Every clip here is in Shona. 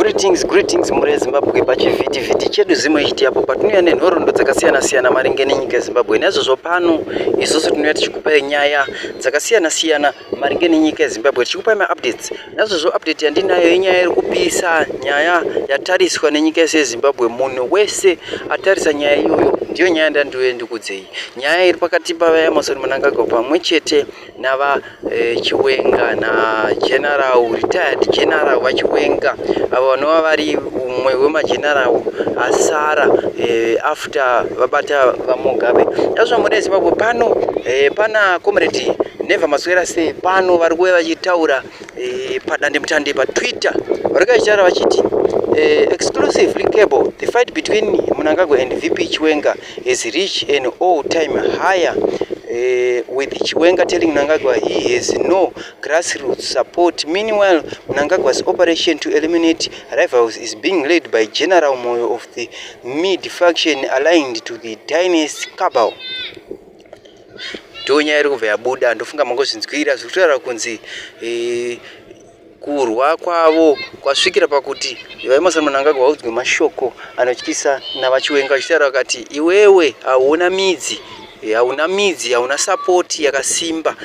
Greetings muri Zimbabwe pachivhiti chedu zimwe chiti apo patinouya nenhoroondo dzakasiyana maringe nenyika yeZimbabwe. Naizvozvo pano isusu tinouya tichikupai nyaya dzakasiyana maringe nenyika yeZimbabwe, tichikupai maupdates. Naizvozvo update yandinayo inyaya iri kupisa, nyaya yatariswa nenyika yese yeZimbabwe. Munhu wese atarisa nyaya iyoyo ndiyo nyaya yandandouya ndikudzei. Nyaya iri pakati paEmmerson Mnangagwa pamwe chete nava Chiwenga naGeneral retired General vaChiwenga, avo vanova vari umwe wemageneral asara after vabata vaMugabe. Yazvo muri yeZimbabwe pano pana comrade Never Maswera Sei pano vari kuuya vachitaura padandemutande paTwitter, vari kachitaura vachiti exclusively cable, the fight between Mnangagwa and VP Chiwenga has reached an all-time higher, with Chiwenga telling Mnangagwa he has no grassroots support. Meanwhile, Mnangagwa's operation to eliminate rivals is being led by General Moyo of the mid-faction aligned to the dynasty cabal. Tonya iri kubva yabuda, ndofunga mangozvinzwira zviri kutaura kunzi kurwa kwavo kwasvikira pakuti vaEmmerson Mnangagwa vaudzwe mashoko anotyisa navaChiwenga, vachitaura vakati iwewe hauna midzi, hauna support yakasimba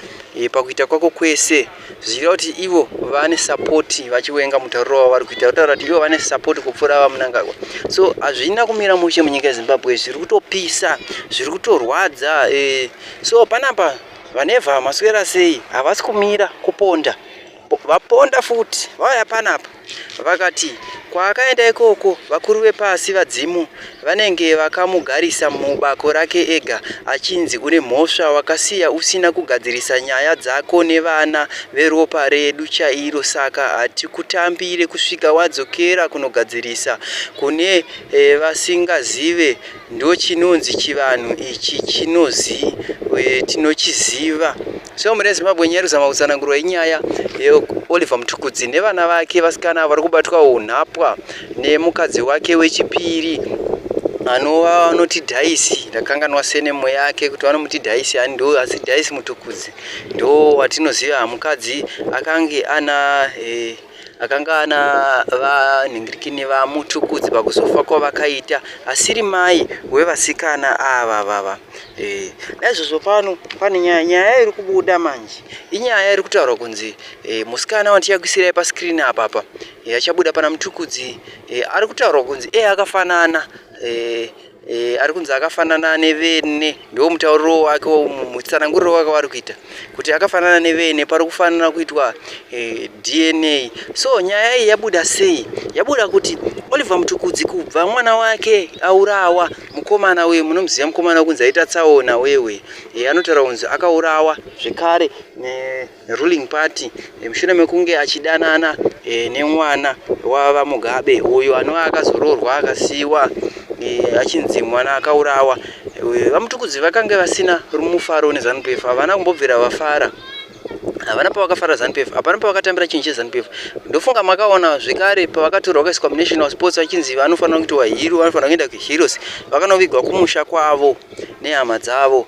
pakuita kwako kwese. Zvichireva kuti ivo vane support vaChiwenga mutauro wavo vari kuita, kutaura kuti ivo vane support kupfuura vaMnangagwa. So hazvina kumira mushe munyika yeZimbabwe, zviri kutopisa, zviri kutorwadza. So panapa vaNever Maswera Sei havasi kumira kuponda, vaponda futi. Vauya panapa vakati kwaakaenda ikoko vakuru vepasi vadzimu vanenge vakamugarisa mubako rake ega, achinzi une mhosva wakasiya usina kugadzirisa nyaya dzako nevana veropa redu chairo, saka hatikutambire kusvika wadzokera kunogadzirisa kune vasingazive. Ndo chinonzi chivanhu ichi tinochiziva. So muri yeZimbabwe nyaya kuzama kutsanangurwa inyaya Oliver Mtukudzi nevana vake vasikana vari kubatwa unhapwa nemukadzi wake wechipiri anoti Daisy. Ndakanganwa senemo yake kuti vanomuti Daisy, ndo asi Daisy Mutukudzi ndo watinoziva. Mukadzi akanga ana vanhingirikini vaMutukudzi pakuzofa kwavakaita, asiri mai wevasikana ava. Naizvozvo pano pane nyaya iri kubuda manje, inyaya iri kutaurwa kunzi musikana wandichakuisirai paskrini apapa achabuda pana Mutukudzi ari kutaurwa kunzi akafanana, ari kunzi akafanana nevene. Ndo mutauriro wake, mutsananguriro wake vari kuita kuti akafanana nevene, pari kufanira kuitwa DNA. So nyaya iyi yabuda sei? Yabuda kuti Oliver Mtukudzi kubva mwana wake aurawa, mukomana we munomuziva mukomana kunzi aita tsaona wewe, anotaura kunzi akaurawa zvekare neruling party mushure mekunge achidanana nemwana wavaMugabe uyo anova akazororwa akasiyiwa achinzi mwana akaurawa. VaMutukudzi vakanga vasina rumufaro neZANU-PF, havana kumbobvira vafara, havana pavakafara ZANU-PF, hapana pavakatambira chinhu cheZANU-PF. Ndofunga makaona zvekare pavakatorwa vakaiswa muNational Sports vachinzi vanofanira kuitwa hiru, vanofanira kuenda kuHeroes, vakanovigwa kumusha kwavo nehama dzavo.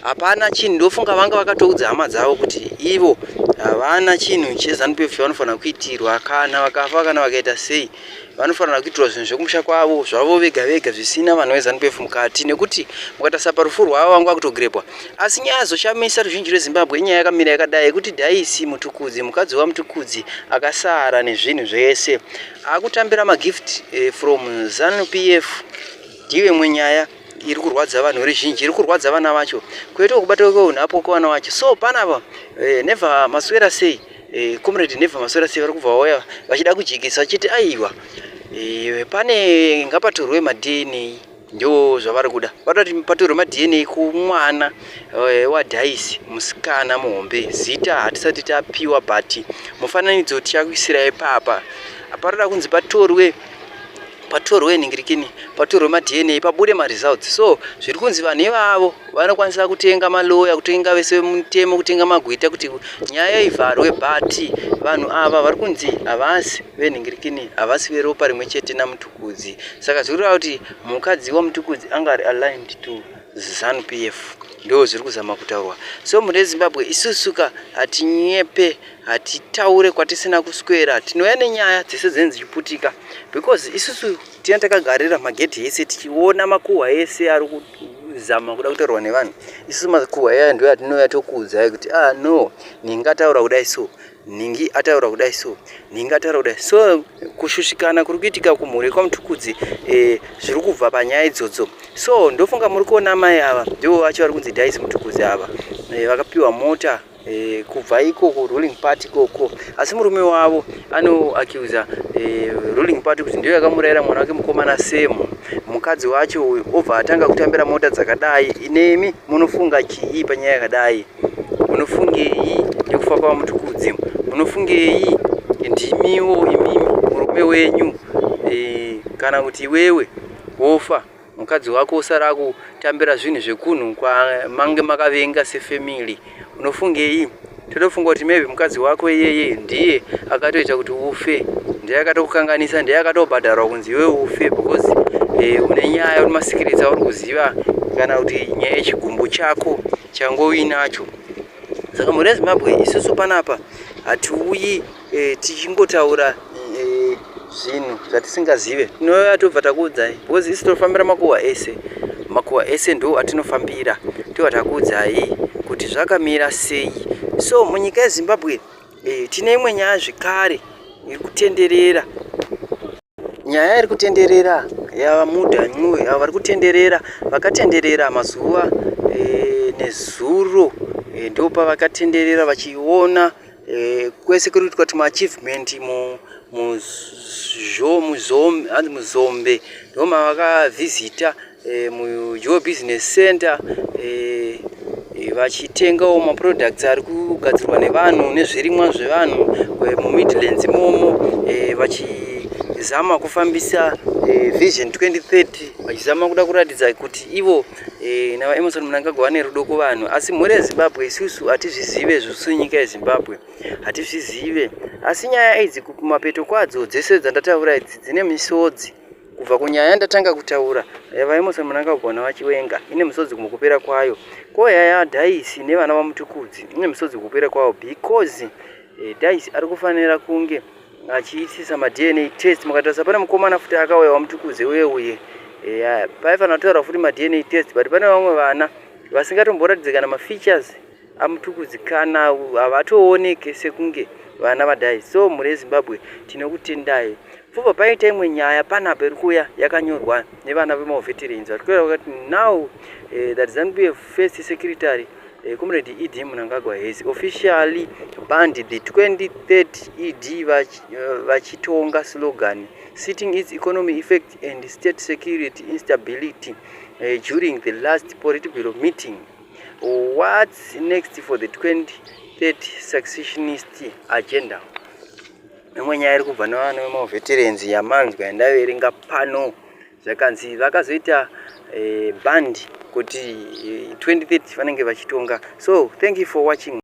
Hapana chinhu, ndofunga vanga vakatoudza hama dzavo kuti ivo havana chinhu cheZANU-PF vanofanira kuitirwa, kana vakafa kana vakaita sei vanofanira kuitirwa zvinhu zvekumusha kwavo zvavo vega zvisina vanhu veZANU-PF mukati, nekuti mukatarisa parufu rwavo vanga vakutogrebwa. Asi nyaya yazoshamisa ruzhinji rweZimbabwe inyaya yakamira yakadai yekuti Daisy Mutukudzi, mukadzi waMutukudzi, akasara nezvinhu zvese, akutambira magift from ZANU-PF. Ndiyo imwe nyaya iri kurwadza vanhu veruzhinji, iri kurwadza vana vacho, kwete kubatwa kweunhapo kwevana vacho. So panapa Never Maswera Sei, comrade Never Maswera Sei vari kubva vauya vachida kujikisa vachiti aiwa pane ngapatorwe maDNA. Ndo zvavari kuda, vatoti patorwe maDNA kumwana waDaisy, musikana muhombe. Zita hatisati tapiwa but mufananidzo tichakuisirai papa. Paroda kunzi patorwe nhingirikini, patorwe maDNA, pabude maresults. So zviri kunzi vanhu ivavo vanokwanisa kutenga maloya, kutenga vese mutemo, kutenga magwita kuti nyaya ivharwe, but vanhu ava vari kunzi havasi venhingirikini, havasi veropa rimwe chete naMutukudzi. Saka zviri kureva kuti mukadzi waMutukudzi anga ari aligned to ZANU-PF ndo zviri kuzama kutaurwa. So mune Zimbabwe isusuka hatinyepe, hatitaure kwatisina kuswera, tinouya nenyaya dzese dzinenge dzichiputika because isusu tina takagarira magedhi ese tichiona makuhwa ese ari kuzama kuda kutaurwa nevanhu. Isusu makuhwa aya ndio atinouya tokuudzai kuti no, ningataura kudai so, ningi ataura kudai so, ningi ataura kudai so. Kushushikana kuri kuitika kumhuri kwaMutukudzi zviri kubva panyaya idzodzo. So ndofunga muri kuona mai ava ndio vacho vari kunzi Daisy Mutukudzi ava vakapiwa mota kubva ikoko ruling party ikoko, asi murume wavo anoacuza ruling party kuti ndio yakamurayira mwana wake mukomana Sam. Mukadzi wacho obva atanga kutambira mota dzakadai. Inemi munofunga chii panyaya yakadai? Munofungei nekufa kwaMutukudzi? Munofungei ndimiwo imimi murume wenyu kana kuti iwewe wofa mukadzi wako usara kutambira zvinhu zvekunhu kwamange makavenga sefamily? Unofungei? Totofunga kuti maybe mukadzi wako iyeye ndiye akatoita kuti ufe, ndiye akatokukanganisa, ndiye akatobhadharwa kunzi iwe ufe because une nyaya uri masikiriti auri kuziva kana kuti nyaya yechigumbu chako chango uinacho. Saka muri Zimbabwe isusu panapa hatiuyi tichingotaura zvinhu zvatisingazive, tinouya tobva takuudzai because isi tinofambira makuhwa ese ndo atinofambira, tobva takuudzai kuti zvakamira sei. So munyika yeZimbabwe tine imwe nyaya zvekare iri kutenderera, nyaya iri kutenderera yavamudhanyu ava vari kutenderera, vakatenderera mazuva nezuro ndo pavakatenderera vachiona kwese kuri kuitwa tumaachivement muzombe ndo mavakavhizita muJoe Business Center vachitengawo maproducts ari kugadzirwa nevanhu nezvirimwa zvevanhu muMidlands imomo, vachizama kufambisa Vision 2030, vachizama kuda kuratidza kuti ivo navaEmmerson Mnangagwa vane rudo kuvanhu. Asi mhuri yeZimbabwe isusu hatizvizive zvisu, nyika yeZimbabwe hatizvizive. Asi nyaya idzi kumapeto kwadzo dzese dzandataura idzi dzine misodzi. Kubva kunyaya yandatanga kutaura yavaEmmerson Mnangagwa navaChiwenga ine misodzi kumukupera kwayo, koyaya Daisy nevana vaMutukudzi ine misodzi kupera kwayo because Daisy ari kufanira kunge achiitisa maDNA test. Mukatarisa pane mukomana futi akauya waMutukudzi uye paifanira kutaura futi maDNA test, but pane vamwe vana vasingatomboratidzika kana mafeatures aMutukudzi kana havatooneke sekunge vana vaDaisy. So mhuri yeZimbabwe tinokutendai. Pfubva paita imwe nyaya panapa iri kuuya yakanyorwa nevana vemaveterans vari kutaura kuti now that ZANU-PF First Secretary Comrade ED Mnangagwa has officially banned the 2030 ED vachitonga slogan citing its economic effect and state security instability during the last political meeting. What's next for the 2030 successionist agenda? Imwe nyaya iri kubva nevana vemaveterans yamanzwa yandaverenga pano, zvakanzi vakazoita band kuti 2030 vanenge vachitonga. So thank you for watching.